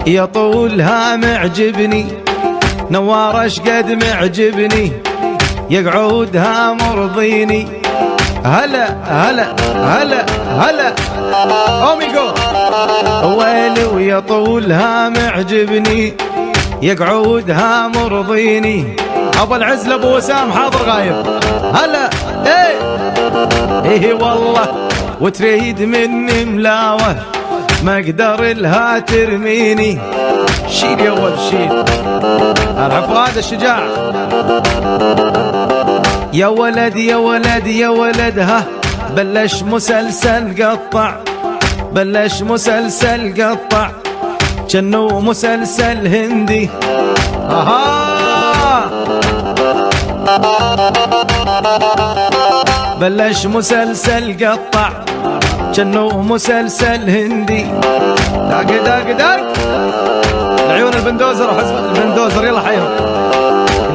يا طولها معجبني، نوار اشقد معجبني، يقعودها مرضيني. هلا هلا هلا هلا اوميجو ويلي، ويا طولها معجبني، يقعودها مرضيني. ابو العز لابو وسام حاضر غايب. هلا ايه والله، وتريد مني ملاوه ما اقدر لها ترميني. شيل يا ولد شيل، العفو هذا الشجاع. يا ولد يا ولد يا ولد، ها بلش مسلسل قطع، بلش مسلسل قطع، جنو مسلسل هندي. بلش مسلسل قطع، جنو مسلسل هندي. داق داق داق العيون البندوزر وحزب البندوزر يلا حيهم.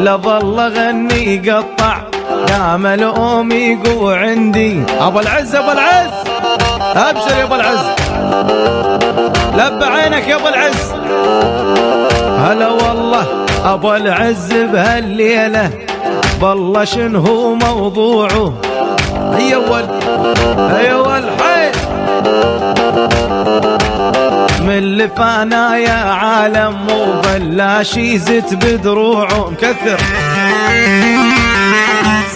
لا ظل غني قطع يا ملؤوم يقو عندي. ابو العز ابو العز ابشر يا ابو العز، لب عينك يا ابو العز. هلا والله ابو العز بهالليله، والله شنو موضوعه. هيا ولد هيا ولد حي من اللي فانا يا عالم، مو بلاش يزت بدروعه مكثر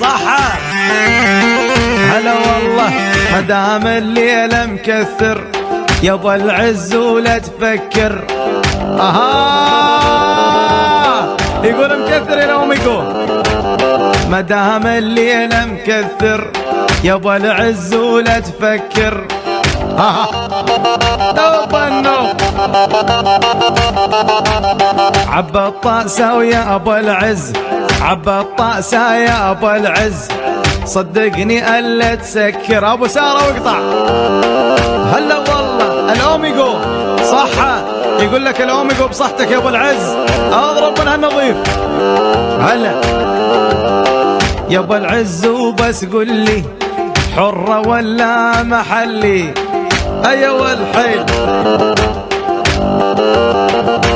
صح. هلا والله مدام الليله مكثر، يا ابو العز ولا تفكر. يقول مكثر يا اوميجو، مدام الليله مكثر، يا ابو العز ولا تفكر. توبنو عبى الطاسه ويا ابو العز، عبى الطاسه يا ابو العز، صدقني الا تسكر. ابو ساره واقطع. هلا والله الاوميجو صحة، يقول لك الاوميجو بصحتك يا ابو العز، اضرب من هالنظيف. هلا يا ابو العز وبس قل لي، حرة ولا محلي؟ ايوه والحيل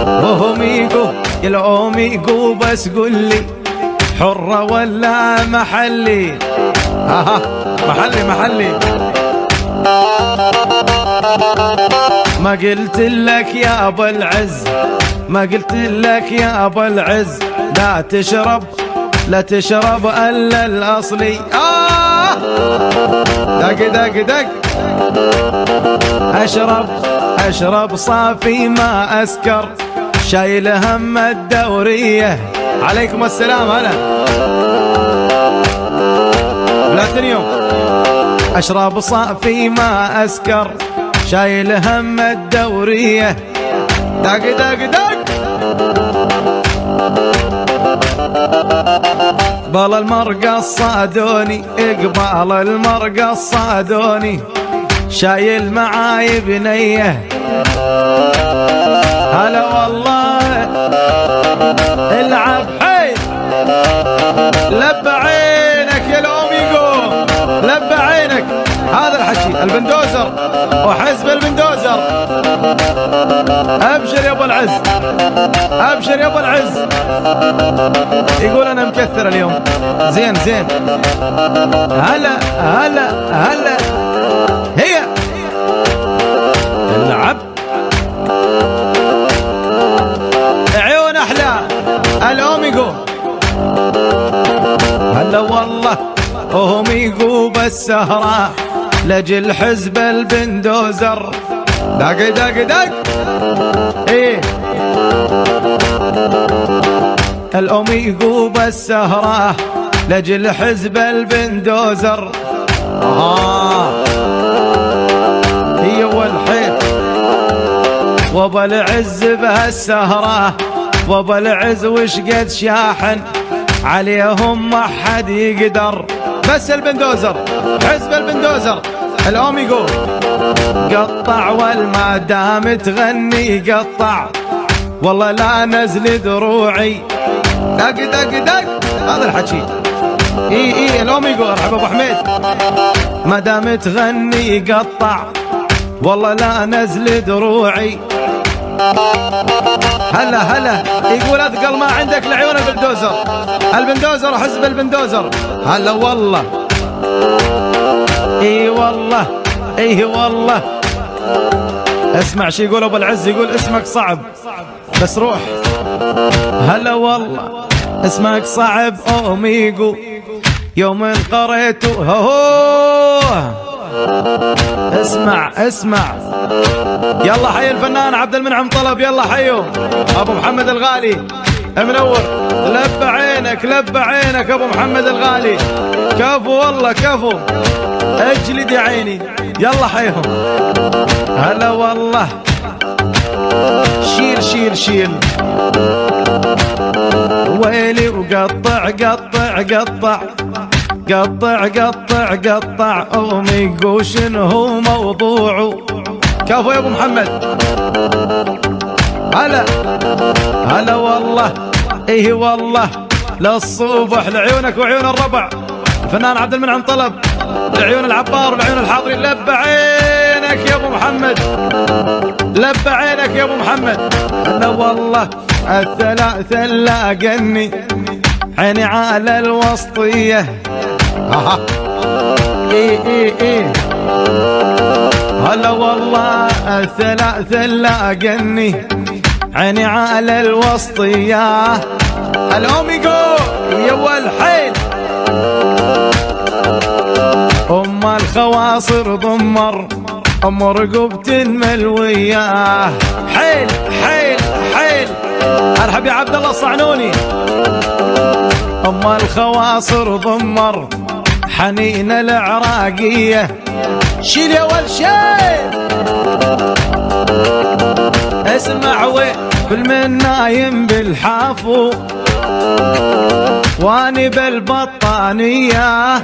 اوميجو يا الاوميجو بس قل لي، حرة ولا محلي؟ محلي محلي. ما قلت لك يا ابو العز، ما قلت لك يا ابو العز، لا تشرب لا تشرب الا الاصلي. دق دق دق اشرب اشرب صافي ما اسكر، شايل هم الدوريه. عليكم السلام. هلا بلاتينيوم. اشرب صافي ما اسكر، شايل هم الدوريه. دق دق دق اقبال المرقى الصادوني، اقبال المرقى الصادوني، شايل معاي بنيه. هلا والله العب حي، لب عينك يا الاوميجو، لب عينك. هذا الحكي البندوزر وحزب البندوزر. ابشر يا ابو العز، ابشر يا ابو العز. يقول انا مكثر اليوم. زين زين. هلا هلا هلا. هي العب عيون احلى الاوميجو. هلا والله اوميجو بالسهرة لجل حزب البندوزر. دق دق دق ايه الاوميجو بالسهرة لجل حزب البندوزر. هي والحيل وابو العز بهالسهرة، وابو العز وش قد شاحن عليهم ما حد يقدر. بس البندوزر حزب البندوزر الاوميجو قطع، والما دام تغني قطع، والله لا نزل دروعي. دق دق دق هذا الحكي. اي الاوميجو. مرحبا ابو حميد. ما دام تغني قطع، والله لا نزل دروعي. هلا هلا يقول اثقل ما عندك لعيون البلدوزر، البلدوزر حزب البلدوزر. هلا والله اي والله اي والله. اسمع شي يقول ابو العز، يقول اسمك صعب بس روح. هلا والله اسمك صعب اوميجو يوم قريته. اسمع اسمع. يلا حي الفنان عبد المنعم طلب، يلا حيو ابو محمد الغالي منور. لب عينك لب عينك ابو محمد الغالي، كفو والله كفو، اجلد يا عيني. يلا حيهم. هلا والله. شيل شيل شيل. ويلي وقطع قطع قطع قطع قطع قطع اوميجو شنو هو موضوعه. كفو يا ابو محمد. هلا هلا والله ايه والله. للصبح لعيونك وعيون الربع الفنان عبد المنعم طلب، لعيون العبار ولعيون الحاضرين. لب عينك يا ابو محمد، لب عينك يا ابو محمد. هلا والله. الثلاثة لاقني عيني على الوسطية. ايه ايه ايه. هلا والله. الثلاثة لاقني عيني على الوسطية. الاوميجو يا والحيل. ام الخواصر ضمر ام رقبة ملوية. حيل حيل حيل. ارحب يا عبد الله الصعنوني. ام الخواصر ضمر حنين العراقية. شيل يا ول شيل. اسمع وين كل من نايم بالحافو واني بالبطانية.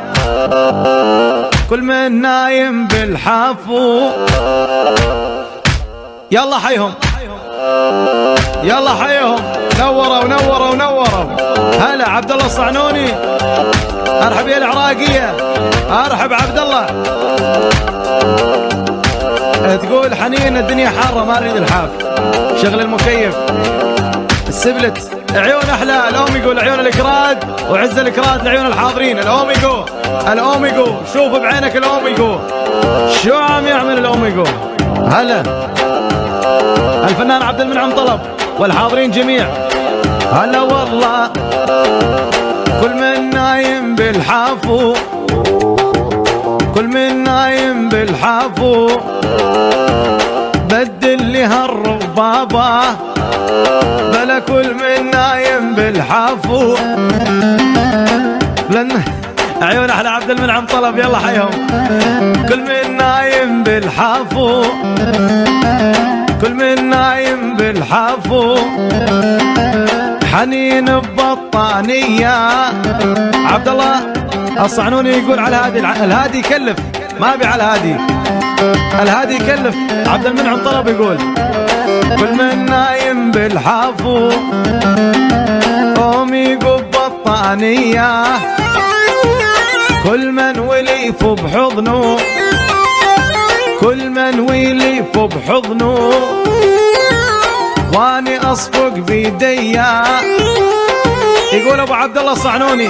كل من نايم بالحافو. يلا حيهم يلا حيهم. نوروا ونوروا ونوروا. هلا عبد الله الصعنوني. ارحب يا العراقية. ارحب عبد الله. تقول حنين الدنيا حارة ما اريد الحاف. شغل المكيف. السبلت عيون احلى. الاوميجو لعيون الاكراد وعز الاكراد لعيون الحاضرين. الاوميجو الاوميجو. شوف بعينك الاوميجو شو عم يعمل الاوميجو. هلا الفنان عبد المنعم طلب والحاضرين جميع. هلا والله. كل من نايم بالحافو كل من نايم بالحافو بدل لي هالربابة. بلا كل من نايم بالحافو. لن عيون احلى عبد المنعم طلب. يلا حيهم. كل من نايم بالحافو كل من نايم بالحافو حنين ببطانية. عبد الله الصعنوني يقول على الهادي يكلف. ما ابي على الهادي. الهادي يكلف. عبد المنعم طلب يقول كل من نايم بالحافو اوميجو ببطانية. كل من وليف بحضنه كل من وليف بحضنه واني اصفق بيديا. يقول ابو عبد الله الصعنوني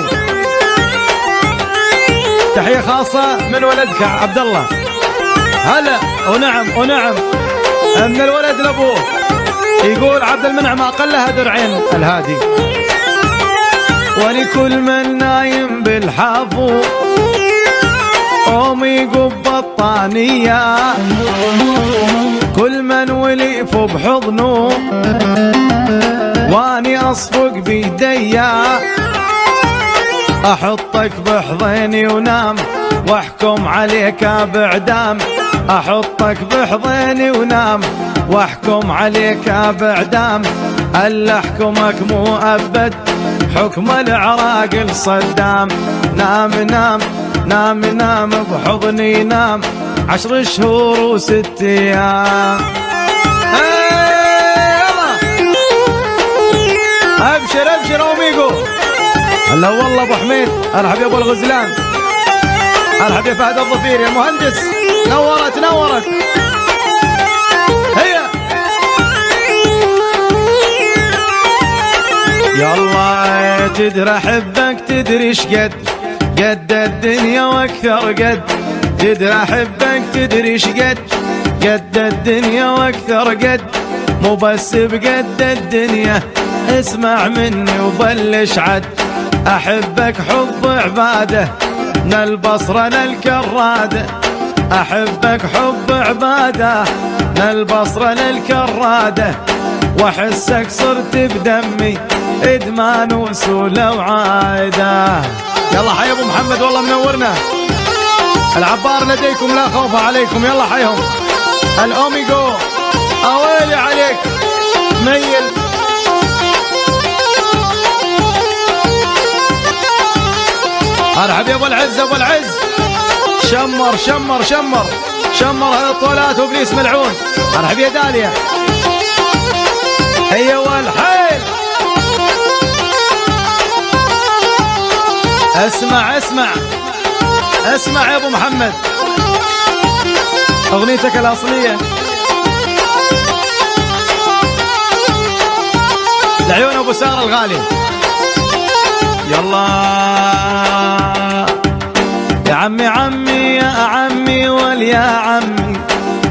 تحية خاصة من ولدك عبد الله. هلا ونعم ونعم. من الولد لابوه. يقول عبد المنعم اقلها درعين الهادي. ولكل من نايم بالحافو اوميجو ببطانية. كل من وليف بحضنه واني اصفق بيديا. احطك بحضني ونام واحكم عليك باعدام. احطك بحضني ونام واحكم عليك باعدام. الا احكمك مؤبد حكم العراقل صدام. نام نام نام نام بحضني نام 10 شهور و6 ايام. ابشر ابشر اوميجو. هلا والله ابو حميد. ارحب يا ابو الغزلان. ارحب يا فهد الظفير يا مهندس. نورت نورت. تدري احبك تدري شقد قد الدنيا واكثر قد تدري احبك تدري شقد قد الدنيا واكثر قد مو بس بقد الدنيا اسمع مني وبلش عد احبك حب عباده من البصره للكراده احبك حب عباده من البصره للكراده واحسك صرت بدمي ادمان وسوله وعاده. يلا حي ابو محمد والله منورنا. العبار لديكم لا خوف عليكم. يلا حيهم الاوميجو اويلي عليك ميل. ارحب يا ابو العز ابو العز. شمر شمر شمر شمر هالطولات وابليس ملعون. ارحب يا داليا. هي والحيل. اسمع اسمع اسمع يا ابو محمد اغنيتك الاصليه لعيون ابو ساره الغالي. يلا يا عمي عمي يا عمي واليا عمي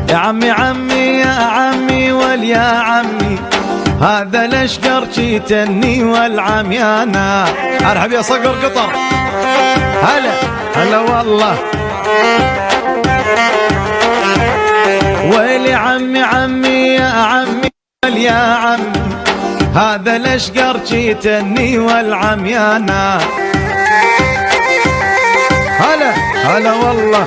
يا عمي عمي يا عمي واليا عمي هذا الاشقر جيتني والعميانه. ارحب يا صقر قطر. هلا هلا والله. ويلي عمي عمي يا عمي واليا عمي هذا الاشقر جيتني والعميانه. هلا هلا والله.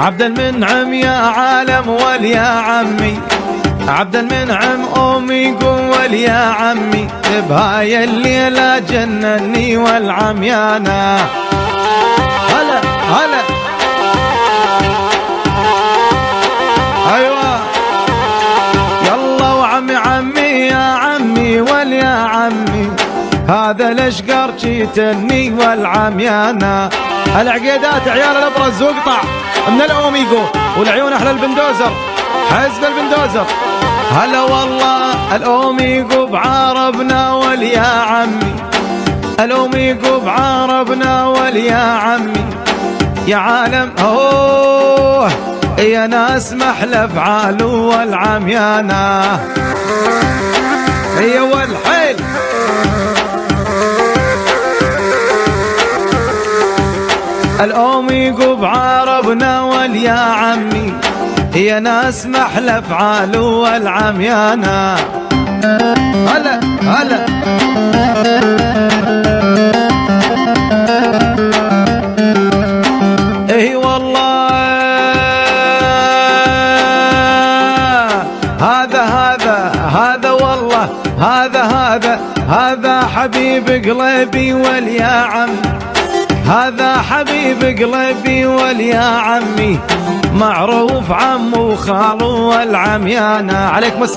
عبد المنعم يا عالم واليا عمي عبد المنعم اوميجو واليا عمي بهاي الليله جنني والعميانه. هلا هلا. ايوه يلا وعمي عمي يا عمي واليا عمي هذا الاشقر جيتني والعميانه. العقيدات عيال الابرز واقطع من الاوميجو والعيون احلى البندوزر حزب البندوزر. هلا والله. الاوميجو بعربنا واليا عمي الاوميجو بعربنا واليا عمي يا عالم اوه يا ناس محلى افعاله والعميانه. هي والحيل. الاوميجو بعربنا واليا عمي يا ناس محلى افعاله والعميانه. هلا هلا. اي والله. هذا والله هذا حبيب قلبي واليا عمي هذا حبيب قلبي واليا عمي معروف عمو وخالو والعميانه. عليك